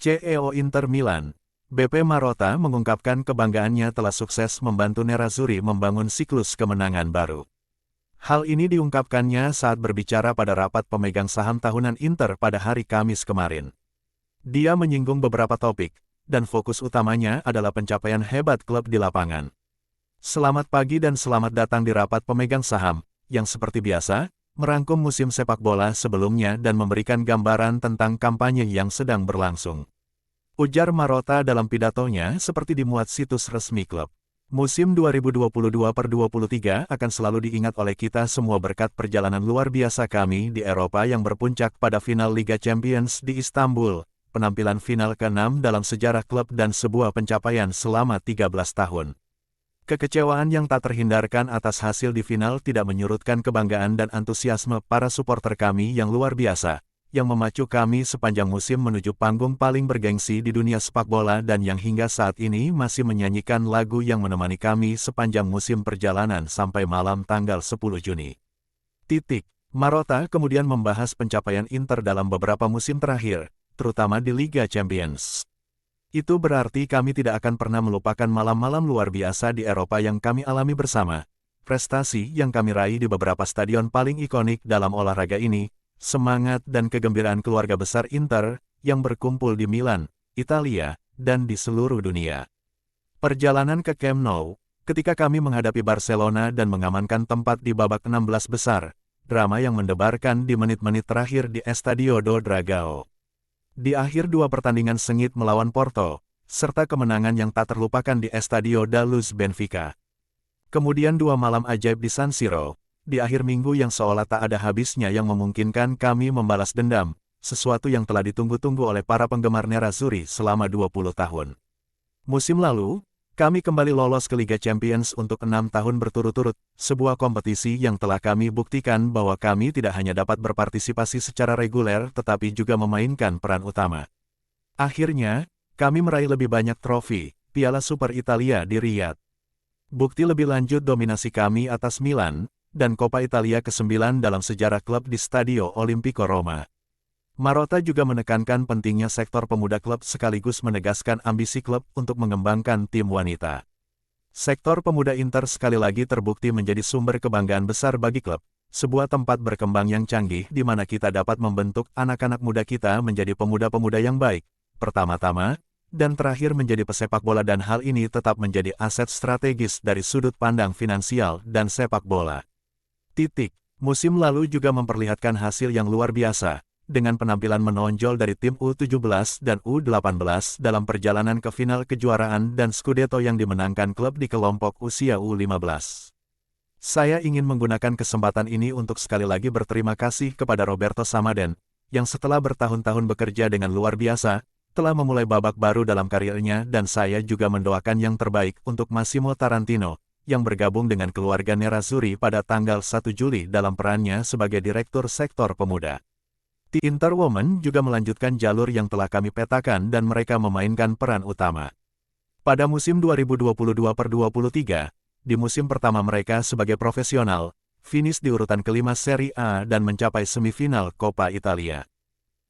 CEO Inter Milan, BP Marotta mengungkapkan kebanggaannya telah sukses membantu Nerazzurri membangun siklus kemenangan baru. Hal ini diungkapkannya saat berbicara pada rapat pemegang saham tahunan Inter pada hari Kamis kemarin. Dia menyinggung beberapa topik, dan fokus utamanya adalah pencapaian hebat klub di lapangan. Selamat pagi dan selamat datang di rapat pemegang saham, yang seperti biasa, merangkum musim sepak bola sebelumnya dan memberikan gambaran tentang kampanye yang sedang berlangsung. Ujar Marotta dalam pidatonya seperti dimuat situs resmi klub. Musim 2022-23 akan selalu diingat oleh kita semua berkat perjalanan luar biasa kami di Eropa yang berpuncak pada final Liga Champions di Istanbul, penampilan final ke-6 dalam sejarah klub dan sebuah pencapaian selama 13 tahun. Kekecewaan yang tak terhindarkan atas hasil di final tidak menyurutkan kebanggaan dan antusiasme para supporter kami yang luar biasa, yang memacu kami sepanjang musim menuju panggung paling bergengsi di dunia sepak bola dan yang hingga saat ini masih menyanyikan lagu yang menemani kami sepanjang musim perjalanan sampai malam tanggal 10 Juni. Marotta kemudian membahas pencapaian Inter dalam beberapa musim terakhir, terutama di Liga Champions. Itu berarti kami tidak akan pernah melupakan malam-malam luar biasa di Eropa yang kami alami bersama, prestasi yang kami raih di beberapa stadion paling ikonik dalam olahraga ini, semangat dan kegembiraan keluarga besar Inter, yang berkumpul di Milan, Italia, dan di seluruh dunia. Perjalanan ke Camp Nou, ketika kami menghadapi Barcelona dan mengamankan tempat di babak 16 besar, drama yang mendebarkan di menit-menit terakhir di Estadio do Dragão. Di akhir dua pertandingan sengit melawan Porto, serta kemenangan yang tak terlupakan di Estadio da Luz Benfica. Kemudian dua malam ajaib di San Siro, di akhir minggu yang seolah tak ada habisnya yang memungkinkan kami membalas dendam, sesuatu yang telah ditunggu-tunggu oleh para penggemar Nerazzurri selama 20 tahun. Musim lalu, kami kembali lolos ke Liga Champions untuk 6 tahun berturut-turut, sebuah kompetisi yang telah kami buktikan bahwa kami tidak hanya dapat berpartisipasi secara reguler tetapi juga memainkan peran utama. Akhirnya, kami meraih lebih banyak trofi, Piala Super Italia di Riyadh. Bukti lebih lanjut dominasi kami atas Milan, dan Coppa Italia ke-9 dalam sejarah klub di Stadio Olimpico Roma. Marotta juga menekankan pentingnya sektor pemuda klub sekaligus menegaskan ambisi klub untuk mengembangkan tim wanita. Sektor pemuda Inter sekali lagi terbukti menjadi sumber kebanggaan besar bagi klub, sebuah tempat berkembang yang canggih di mana kita dapat membentuk anak-anak muda kita menjadi pemuda-pemuda yang baik, pertama-tama, dan terakhir menjadi pesepak bola dan hal ini tetap menjadi aset strategis dari sudut pandang finansial dan sepak bola. Musim lalu juga memperlihatkan hasil yang luar biasa, dengan penampilan menonjol dari tim U17 dan U18 dalam perjalanan ke final kejuaraan dan Scudetto yang dimenangkan klub di kelompok usia U15. Saya ingin menggunakan kesempatan ini untuk sekali lagi berterima kasih kepada Roberto Samaden, yang setelah bertahun-tahun bekerja dengan luar biasa, telah memulai babak baru dalam karirnya dan saya juga mendoakan yang terbaik untuk Massimo Tarantino, yang bergabung dengan keluarga Nerazzurri pada tanggal 1 Juli dalam perannya sebagai Direktur Sektor Pemuda. Inter Women juga melanjutkan jalur yang telah kami petakan dan mereka memainkan peran utama. Pada musim 2022-23, di musim pertama mereka sebagai profesional, finish di urutan kelima Serie A dan mencapai semifinal Coppa Italia.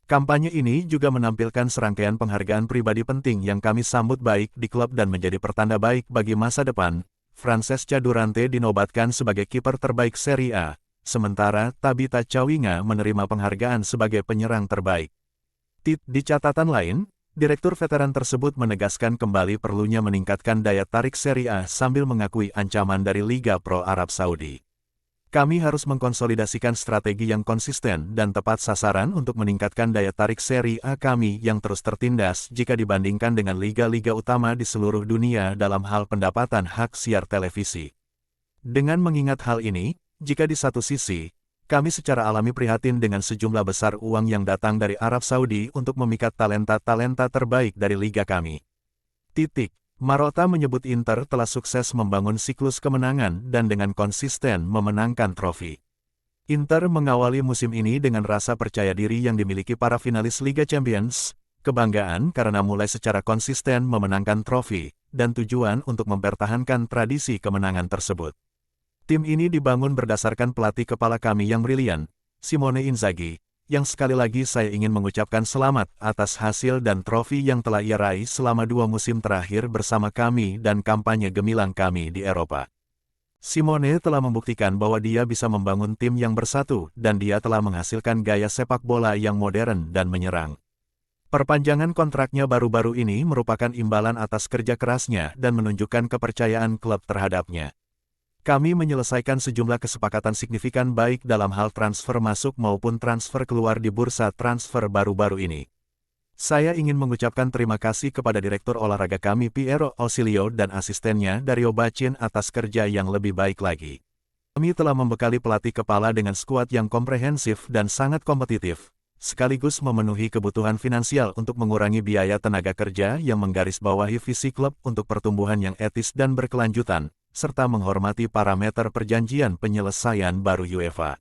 Kampanye ini juga menampilkan serangkaian penghargaan pribadi penting yang kami sambut baik di klub dan menjadi pertanda baik bagi masa depan. Francesca Durante dinobatkan sebagai kiper terbaik Serie A, sementara Tabita Cawinga menerima penghargaan sebagai penyerang terbaik. Di catatan lain, direktur veteran tersebut menegaskan kembali perlunya meningkatkan daya tarik Serie A sambil mengakui ancaman dari Liga Pro Arab Saudi. Kami harus mengkonsolidasikan strategi yang konsisten dan tepat sasaran untuk meningkatkan daya tarik Serie A kami yang terus tertindas jika dibandingkan dengan liga-liga utama di seluruh dunia dalam hal pendapatan hak siar televisi. Dengan mengingat hal ini, jika di satu sisi, kami secara alami prihatin dengan sejumlah besar uang yang datang dari Arab Saudi untuk memikat talenta-talenta terbaik dari liga kami. Marotta menyebut Inter telah sukses membangun siklus kemenangan dan dengan konsisten memenangkan trofi. Inter mengawali musim ini dengan rasa percaya diri yang dimiliki para finalis Liga Champions, kebanggaan karena mulai secara konsisten memenangkan trofi, dan tujuan untuk mempertahankan tradisi kemenangan tersebut. Tim ini dibangun berdasarkan pelatih kepala kami yang brilian, Simone Inzaghi, yang sekali lagi saya ingin mengucapkan selamat atas hasil dan trofi yang telah ia raih selama 2 musim terakhir bersama kami dan kampanye gemilang kami di Eropa. Simone telah membuktikan bahwa dia bisa membangun tim yang bersatu dan dia telah menghasilkan gaya sepak bola yang modern dan menyerang. Perpanjangan kontraknya baru-baru ini merupakan imbalan atas kerja kerasnya dan menunjukkan kepercayaan klub terhadapnya. Kami menyelesaikan sejumlah kesepakatan signifikan baik dalam hal transfer masuk maupun transfer keluar di bursa transfer baru-baru ini. Saya ingin mengucapkan terima kasih kepada Direktur Olahraga kami Piero Ausilio dan asistennya Dario Bacin atas kerja yang lebih baik lagi. Kami telah membekali pelatih kepala dengan skuad yang komprehensif dan sangat kompetitif, sekaligus memenuhi kebutuhan finansial untuk mengurangi biaya tenaga kerja yang menggarisbawahi visi klub untuk pertumbuhan yang etis dan berkelanjutan, serta menghormati parameter perjanjian penyelesaian baru UEFA.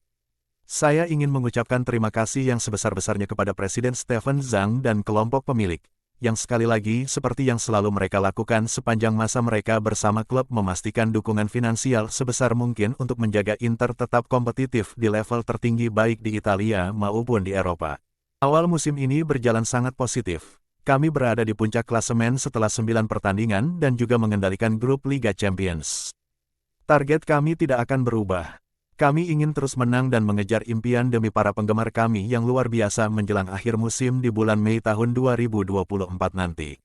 Saya ingin mengucapkan terima kasih yang sebesar-besarnya kepada Presiden Stephen Zhang dan kelompok pemilik, yang sekali lagi seperti yang selalu mereka lakukan sepanjang masa mereka bersama klub memastikan dukungan finansial sebesar mungkin untuk menjaga Inter tetap kompetitif di level tertinggi baik di Italia maupun di Eropa. Awal musim ini berjalan sangat positif. Kami berada di puncak klasemen setelah 9 pertandingan dan juga mengendalikan grup Liga Champions. Target kami tidak akan berubah. Kami ingin terus menang dan mengejar impian demi para penggemar kami yang luar biasa menjelang akhir musim di bulan Mei tahun 2024 nanti.